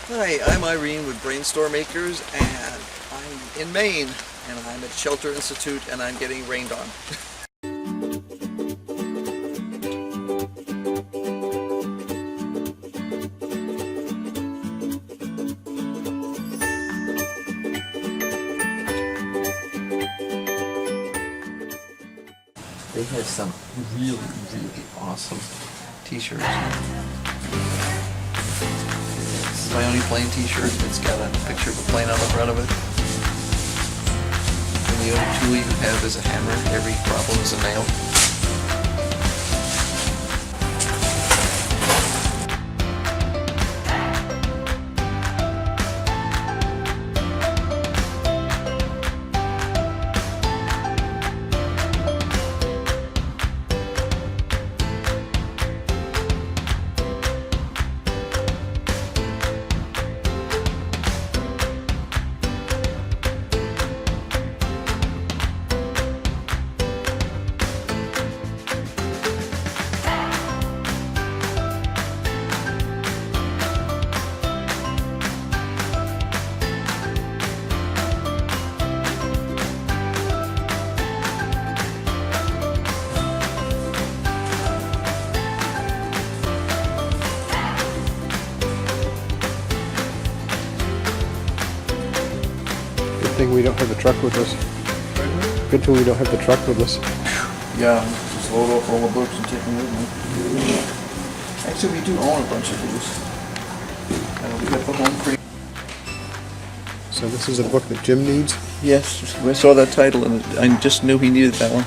Hi, I'm Irene with BrainStorm Acres, and I'm in Maine, and I'm at Shelter Institute, and I'm getting rained on. They have some really awesome t-shirts. This is my only plain t-shirt. It's got a picture of a plane on the front of it. And the only tool you have is a hammer. Every problem is a nail. Good thing we don't have the truck with us. Good thing we don't have the truck with us. Yeah, just load off all the books and take them with me. Actually, we do own a bunch of these. We got the home cream. So this is a book that Jim needs. Yes, I saw that title and I just knew he needed that one.